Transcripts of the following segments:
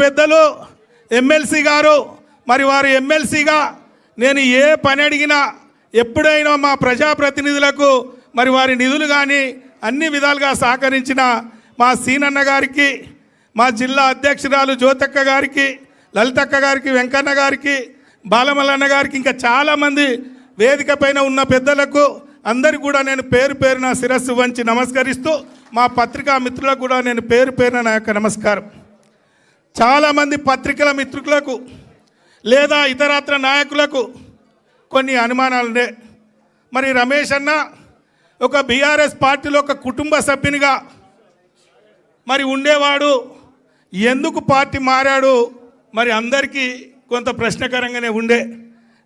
పెద్దలు ఎమ్మెల్సీ గారు మరి వారు ఎమ్మెల్సీగా నేను ఏ పని అడిగినా ఎప్పుడైనా మా ప్రజాప్రతినిధులకు మరి వారి నిధులు కానీ అన్ని విధాలుగా సహకరించిన మా సీనన్న గారికి, మా జిల్లా అధ్యక్షురాలు జ్యోతక్క గారికి, లలితక్క గారికి, వెంకన్న గారికి, బాలమల్లన్న గారికి, ఇంకా చాలామంది వేదిక పైన ఉన్న పెద్దలకు అందరికీ కూడా నేను పేరు పేరున శిరస్సు వంచి నమస్కరిస్తూ, మా పత్రికా మిత్రులకు కూడా నేను పేరు పేరున నా యొక్క నమస్కారం. చాలామంది పత్రికల మిత్రులకు లేదా ఇతరత్ర నాయకులకు కొన్ని అనుమానాలుండే. మరి రమేష్ అన్న ఒక బీఆర్ఎస్ పార్టీలో ఒక కుటుంబ సభ్యునిగా మరి ఉండేవాడు, ఎందుకు పార్టీ మారాడు మరి అందరికీ కొంత ప్రశ్నకరంగానే ఉండే.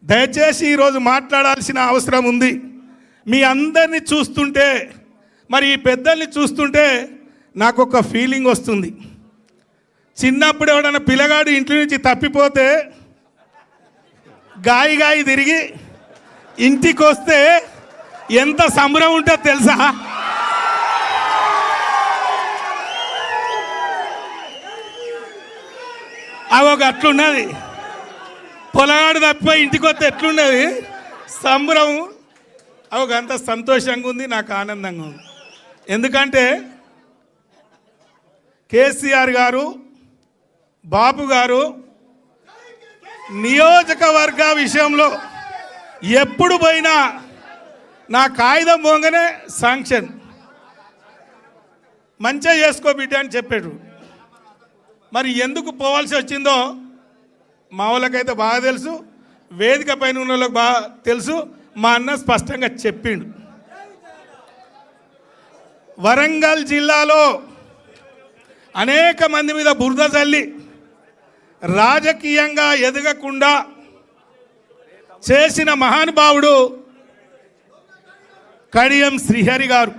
దయచేసి ఈరోజు మాట్లాడాల్సిన అవసరం ఉంది. మీ అందరినీ చూస్తుంటే మరి ఈ పెద్దల్ని చూస్తుంటే నాకు ఒక ఫీలింగ్ వస్తుంది. చిన్నప్పుడు ఎవడన్నా పిల్లగాడు ఇంటి నుంచి తప్పిపోతే గాయి తిరిగి ఇంటికి వస్తే ఎంత సంబరం ఉంటుందో తెలుసా? అవి ఒక అట్లున్నది. పొలగాడు తప్పిపోయి ఇంటికి వస్తే ఎట్లున్నది సంబరం. అవి ఒక అంత సంతోషంగా ఉంది, నాకు ఆనందంగా ఉంది. ఎందుకంటే కేసీఆర్ గారు, బాబు గారు నియోజకవర్గ విషయంలో ఎప్పుడు పోయినా నా కాగితం పోగానే శాంక్షన్, మంచిగా చేసుకో బిడ్డ అని చెప్పాడు. మరి ఎందుకు పోవాల్సి వచ్చిందో మా వాళ్ళకైతే బాగా తెలుసు, వేదిక పైన ఉన్న వాళ్ళకి బాగా తెలుసు. మా అన్న స్పష్టంగా చెప్పిండు. వరంగల్ జిల్లాలో అనేక మంది మీద బురద చల్లి రాజకీయంగా ఎదగకుండా చేసిన మహానుభావుడు కడియం శ్రీహరి గారు.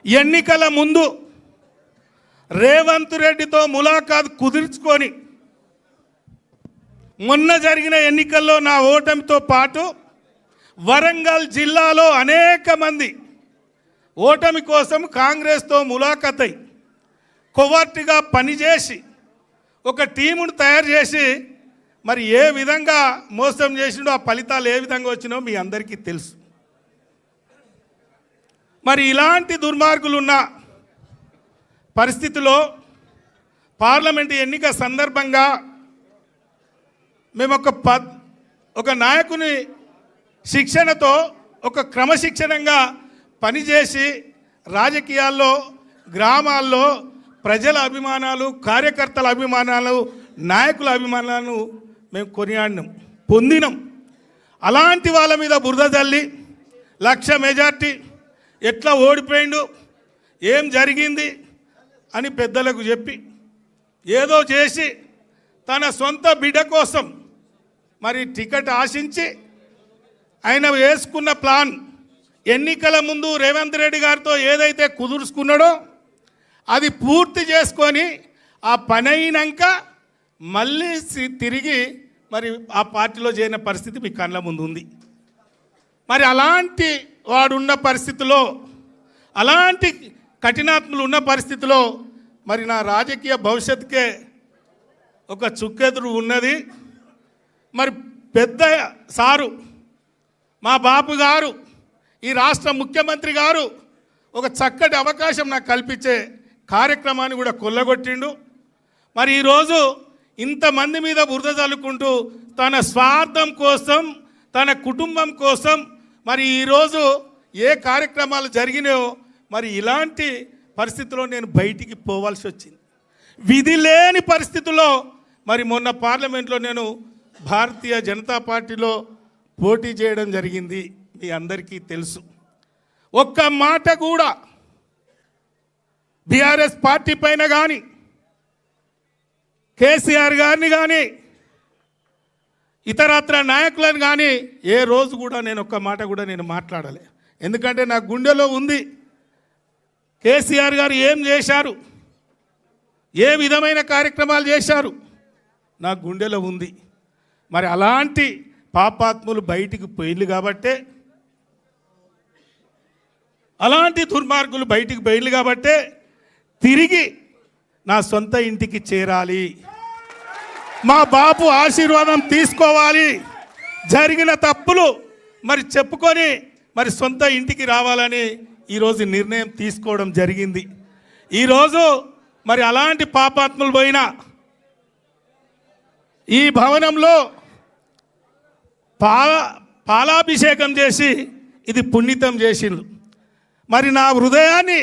ఎన్నికల ముందు రేవంత్ రెడ్డితో ములాఖాత్ కుదుర్చుకొని మొన్న జరిగిన ఎన్నికల్లో నా ఓటమితో పాటు వరంగల్ జిల్లాలో అనేక మంది ఓటమి కోసం కాంగ్రెస్తో ములాఖాత్ అయి కొవర్ట్గా పనిచేసి ఒక టీమును తయారు చేసి మరి ఏ విధంగా మోసం చేసిండో, ఆ ఫలితాలు ఏ విధంగా వచ్చినో మీ అందరికీ తెలుసు. మరి ఇలాంటి దుర్మార్గులు ఉన్న పరిస్థితిలో పార్లమెంటు ఎన్నిక సందర్భంగా మేము ఒక నాయకుని శిక్షణతో ఒక క్రమశిక్షణంగా పనిచేసి రాజకీయాల్లో, గ్రామాల్లో ప్రజల అభిమానాలు, కార్యకర్తల అభిమానాలు, నాయకుల అభిమానాలను మేము కొనియాడినాం, పొందినాం. అలాంటి వాళ్ళ మీద బురద జల్లి 1,00,000 మెజార్టీ ఎట్లా ఓడిపోయిండు, ఏం జరిగింది అని పెద్దలకు చెప్పి ఏదో చేసి తన సొంత బిడ్డ కోసం మరి టికెట్ ఆశించి ఆయన వేసుకున్న ప్లాన్ ఎన్నికల ముందు రేవంత్ రెడ్డి గారితో ఏదైతే కుదుర్చుకున్నాడో అది పూర్తి చేసుకొని ఆ పని అయినాక మళ్ళీ తిరిగి మరి ఆ పార్టీలో చేరిన పరిస్థితి మీ కళ్ళ ముందు ఉంది. మరి అలాంటి వాడున్న పరిస్థితిలో, అలాంటి కఠినాత్ములు ఉన్న పరిస్థితిలో మరి నా రాజకీయ భవిష్యత్తుకే ఒక చుక్కెదురు ఉన్నది. మరి పెద్ద సారు మా బాపు గారు, ఈ రాష్ట్ర ముఖ్యమంత్రి గారు ఒక చక్కటి అవకాశం నాకు కల్పించే కార్యక్రమాన్ని కూడా కొల్లగొట్టిండు. మరి ఈరోజు ఇంతమంది మీద బురద చల్లుకుంటూ తన స్వార్థం కోసం, తన కుటుంబం కోసం మరి ఈరోజు ఏ కార్యక్రమాలు జరిగినాయో మరి ఇలాంటి పరిస్థితుల్లో నేను బయటికి పోవాల్సి వచ్చింది. విధి లేని పరిస్థితుల్లో మరి మొన్న పార్లమెంట్లో నేను భారతీయ జనతా పార్టీలో పోటీ చేయడం జరిగింది, మీ అందరికీ తెలుసు. ఒక్క మాట కూడా బీఆర్ఎస్ పార్టీ పైన కానీ, కేసీఆర్ గారిని కానీ, ఇతరత్ర నాయకులను కానీ ఏ రోజు కూడా నేను ఒక్క మాట కూడా నేను మాట్లాడలే. ఎందుకంటే నా గుండెలో ఉంది కేసీఆర్ గారు ఏం చేశారు, ఏ విధమైన కార్యక్రమాలు చేశారు, నా గుండెలో ఉంది. మరి అలాంటి పాపాత్ములు బయటికి పోయింది కాబట్టే అలాంటి దుర్మార్గులు బయటికి బయలు కాబట్టే తిరిగి నా సొంత ఇంటికి చేరాలి, మా బాపు ఆశీర్వాదం తీసుకోవాలి, జరిగిన తప్పులు మరి చెప్పుకొని మరి సొంత ఇంటికి రావాలని ఈరోజు నిర్ణయం తీసుకోవడం జరిగింది. ఈరోజు మరి అలాంటి పాపాత్ములు పోయిన ఈ భవనంలో పాలాభిషేకం చేసి ఇది పుణ్యతం చేసిండ్రు. మరి నా హృదయాన్ని